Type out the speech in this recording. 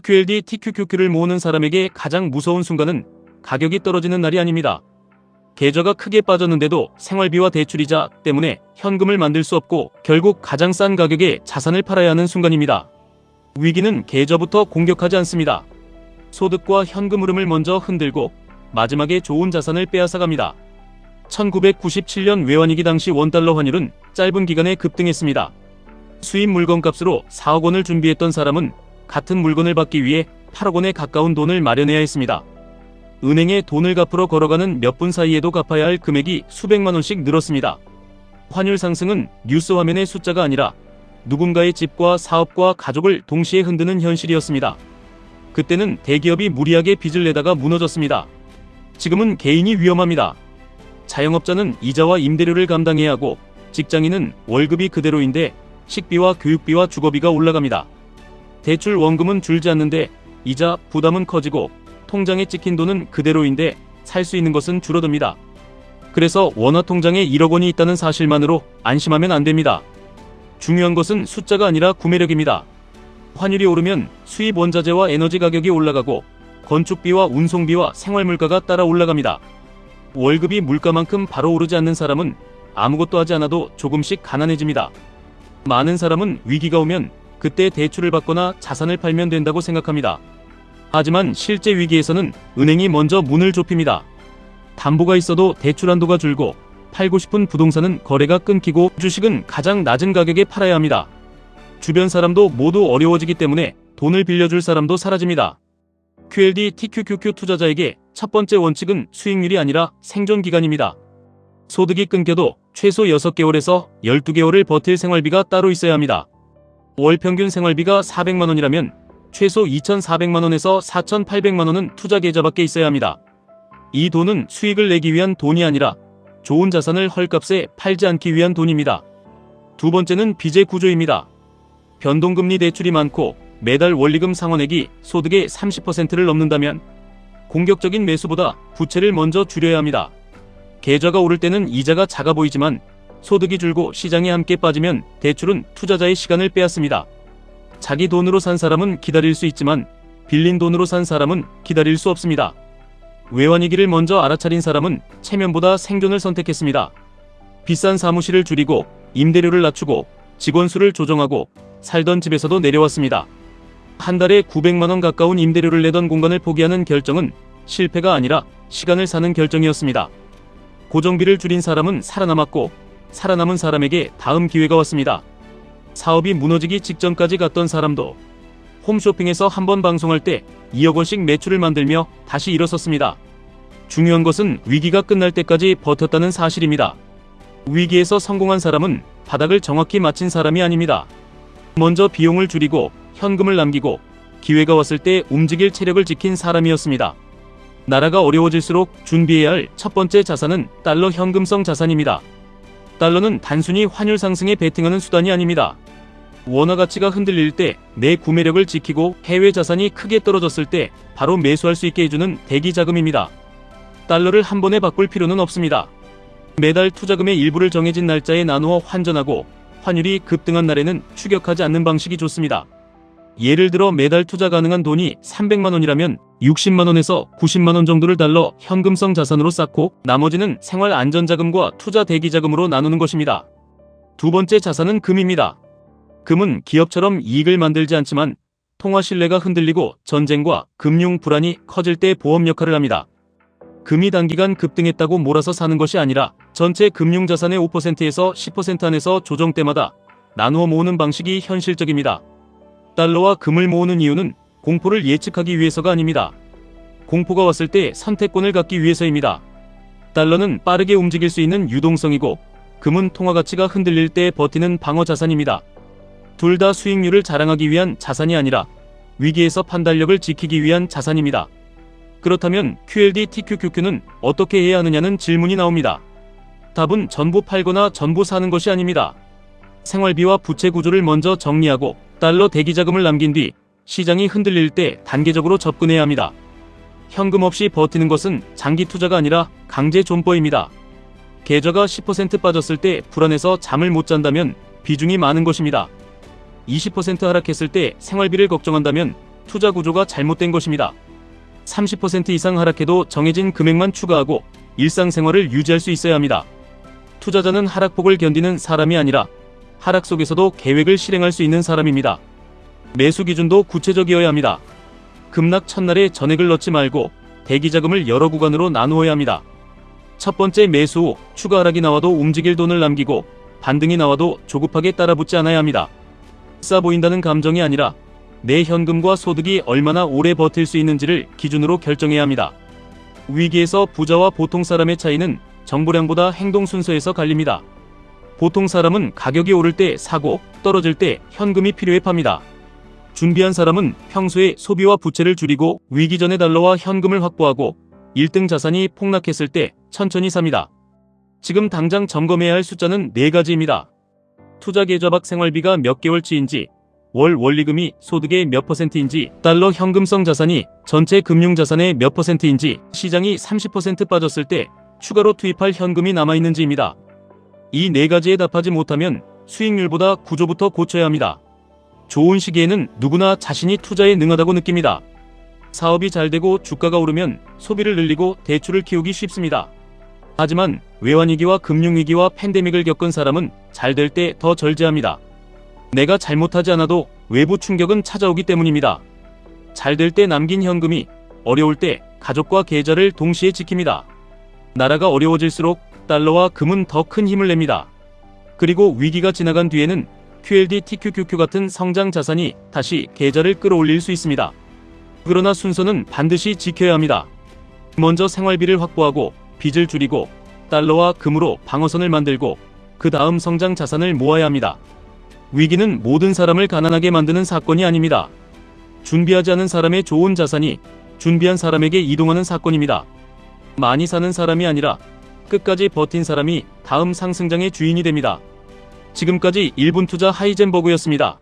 QLD TQQQ를 모으는 사람에게 가장 무서운 순간은 가격이 떨어지는 날이 아닙니다. 계좌가 크게 빠졌는데도 생활비와 대출이자 때문에 현금을 만들 수 없고 결국 가장 싼 가격에 자산을 팔아야 하는 순간입니다. 위기는 계좌부터 공격하지 않습니다. 소득과 현금 흐름을 먼저 흔들고 마지막에 좋은 자산을 빼앗아갑니다. 1997년 외환위기 당시 원달러 환율은 짧은 기간에 급등했습니다. 수입 물건값으로 4억 원을 준비했던 사람은 같은 물건을 받기 위해 8억 원에 가까운 돈을 마련해야 했습니다. 은행에 돈을 갚으러 걸어가는 몇 분 사이에도 갚아야 할 금액이 수백만 원씩 늘었습니다. 환율 상승은 뉴스 화면의 숫자가 아니라 누군가의 집과 사업과 가족을 동시에 흔드는 현실이었습니다. 그때는 대기업이 무리하게 빚을 내다가 무너졌습니다. 지금은 개인이 위험합니다. 자영업자는 이자와 임대료를 감당해야 하고 직장인은 월급이 그대로인데 식비와 교육비와 주거비가 올라갑니다. 대출 원금은 줄지 않는데 이자 부담은 커지고 통장에 찍힌 돈은 그대로인데 살 수 있는 것은 줄어듭니다. 그래서 원화통장에 1억 원이 있다는 사실만으로 안심하면 안 됩니다. 중요한 것은 숫자가 아니라 구매력입니다. 환율이 오르면 수입 원자재와 에너지 가격이 올라가고 건축비와 운송비와 생활물가가 따라 올라갑니다. 월급이 물가만큼 바로 오르지 않는 사람은 아무것도 하지 않아도 조금씩 가난해집니다. 많은 사람은 위기가 오면 그때 대출을 받거나 자산을 팔면 된다고 생각합니다. 하지만 실제 위기에서는 은행이 먼저 문을 좁힙니다. 담보가 있어도 대출 한도가 줄고 팔고 싶은 부동산은 거래가 끊기고 주식은 가장 낮은 가격에 팔아야 합니다. 주변 사람도 모두 어려워지기 때문에 돈을 빌려줄 사람도 사라집니다. QLD TQQQ 투자자에게 첫 번째 원칙은 수익률이 아니라 생존 기간입니다. 소득이 끊겨도 최소 6개월에서 12개월을 버틸 생활비가 따로 있어야 합니다. 월 평균 생활비가 400만 원이라면 최소 2,400만 원에서 4,800만 원은 투자 계좌밖에 있어야 합니다. 이 돈은 수익을 내기 위한 돈이 아니라 좋은 자산을 헐값에 팔지 않기 위한 돈입니다. 두 번째는 빚의 구조입니다. 변동금리 대출이 많고 매달 원리금 상환액이 소득의 30%를 넘는다면 공격적인 매수보다 부채를 먼저 줄여야 합니다. 계좌가 오를 때는 이자가 작아 보이지만 소득이 줄고 시장에 함께 빠지면 대출은 투자자의 시간을 빼앗습니다. 자기 돈으로 산 사람은 기다릴 수 있지만 빌린 돈으로 산 사람은 기다릴 수 없습니다. 외환위기를 먼저 알아차린 사람은 체면보다 생존을 선택했습니다. 비싼 사무실을 줄이고 임대료를 낮추고 직원 수를 조정하고 살던 집에서도 내려왔습니다. 한 달에 900만 원 가까운 임대료를 내던 공간을 포기하는 결정은 실패가 아니라 시간을 사는 결정이었습니다. 고정비를 줄인 사람은 살아남았고 살아남은 사람에게 다음 기회가 왔습니다. 사업이 무너지기 직전까지 갔던 사람도 홈쇼핑에서 한 번 방송할 때 2억 원씩 매출을 만들며 다시 일어섰습니다. 중요한 것은 위기가 끝날 때까지 버텼다는 사실입니다. 위기에서 성공한 사람은 바닥을 정확히 맞힌 사람이 아닙니다. 먼저 비용을 줄이고 현금을 남기고 기회가 왔을 때 움직일 체력을 지킨 사람이었습니다. 나라가 어려워질수록 준비해야 할 첫 번째 자산은 달러 현금성 자산입니다. 달러는 단순히 환율 상승에 베팅하는 수단이 아닙니다. 원화 가치가 흔들릴 때 내 구매력을 지키고 해외 자산이 크게 떨어졌을 때 바로 매수할 수 있게 해주는 대기 자금입니다. 달러를 한 번에 바꿀 필요는 없습니다. 매달 투자금의 일부를 정해진 날짜에 나누어 환전하고 환율이 급등한 날에는 추격하지 않는 방식이 좋습니다. 예를 들어 매달 투자 가능한 돈이 300만 원이라면 60만 원에서 90만 원 정도를 달러 현금성 자산으로 쌓고 나머지는 생활 안전자금과 투자 대기자금으로 나누는 것입니다. 두 번째 자산은 금입니다. 금은 기업처럼 이익을 만들지 않지만 통화 신뢰가 흔들리고 전쟁과 금융 불안이 커질 때 보험 역할을 합니다. 금이 단기간 급등했다고 몰아서 사는 것이 아니라 전체 금융자산의 5%에서 10% 안에서 조정 때마다 나누어 모으는 방식이 현실적입니다. 달러와 금을 모으는 이유는 공포를 예측하기 위해서가 아닙니다. 공포가 왔을 때 선택권을 갖기 위해서입니다. 달러는 빠르게 움직일 수 있는 유동성이고 금은 통화 가치가 흔들릴 때 버티는 방어 자산입니다. 둘 다 수익률을 자랑하기 위한 자산이 아니라 위기에서 판단력을 지키기 위한 자산입니다. 그렇다면 QLD TQQQ는 어떻게 해야 하느냐는 질문이 나옵니다. 답은 전부 팔거나 전부 사는 것이 아닙니다. 생활비와 부채 구조를 먼저 정리하고 달러 대기자금을 남긴 뒤 시장이 흔들릴 때 단계적으로 접근해야 합니다. 현금 없이 버티는 것은 장기 투자가 아니라 강제 존버입니다. 계좌가 10% 빠졌을 때 불안해서 잠을 못 잔다면 비중이 많은 것입니다. 20% 하락했을 때 생활비를 걱정한다면 투자 구조가 잘못된 것입니다. 30% 이상 하락해도 정해진 금액만 추가하고 일상생활을 유지할 수 있어야 합니다. 투자자는 하락폭을 견디는 사람이 아니라 하락 속에서도 계획을 실행할 수 있는 사람입니다. 매수 기준도 구체적이어야 합니다. 급락 첫날에 전액을 넣지 말고 대기자금을 여러 구간으로 나누어야 합니다. 첫 번째 매수 후 추가 하락이 나와도 움직일 돈을 남기고 반등이 나와도 조급하게 따라붙지 않아야 합니다. 싸 보인다는 감정이 아니라 내 현금과 소득이 얼마나 오래 버틸 수 있는지를 기준으로 결정해야 합니다. 위기에서 부자와 보통 사람의 차이는 정보량보다 행동 순서에서 갈립니다. 보통 사람은 가격이 오를 때 사고 떨어질 때 현금이 필요해 팝니다. 준비한 사람은 평소에 소비와 부채를 줄이고 위기 전에 달러와 현금을 확보하고 1등 자산이 폭락했을 때 천천히 삽니다. 지금 당장 점검해야 할 숫자는 4가지입니다. 투자 계좌박 생활비가 몇 개월치인지, 월 원리금이 소득의 몇 %인지, 달러 현금성 자산이 전체 금융자산의 몇 %인지, 시장이 30% 빠졌을 때 추가로 투입할 현금이 남아있는지입니다. 이 4가지에 답하지 못하면 수익률보다 구조부터 고쳐야 합니다. 좋은 시기에는 누구나 자신이 투자에 능하다고 느낍니다. 사업이 잘 되고 주가가 오르면 소비를 늘리고 대출을 키우기 쉽습니다. 하지만 외환위기와 금융위기와 팬데믹을 겪은 사람은 잘 될 때 더 절제합니다. 내가 잘못하지 않아도 외부 충격은 찾아오기 때문입니다. 잘 될 때 남긴 현금이 어려울 때 가족과 계좌를 동시에 지킵니다. 나라가 어려워질수록 달러와 금은 더 큰 힘을 냅니다. 그리고 위기가 지나간 뒤에는 QLD, TQQQ 같은 성장 자산이 다시 계좌를 끌어올릴 수 있습니다. 그러나 순서는 반드시 지켜야 합니다. 먼저 생활비를 확보하고 빚을 줄이고 달러와 금으로 방어선을 만들고 그 다음 성장 자산을 모아야 합니다. 위기는 모든 사람을 가난하게 만드는 사건이 아닙니다. 준비하지 않은 사람의 좋은 자산이 준비한 사람에게 이동하는 사건입니다. 많이 사는 사람이 아니라 끝까지 버틴 사람이 다음 상승장의 주인이 됩니다. 지금까지 1분 투자 하이젠버그였습니다.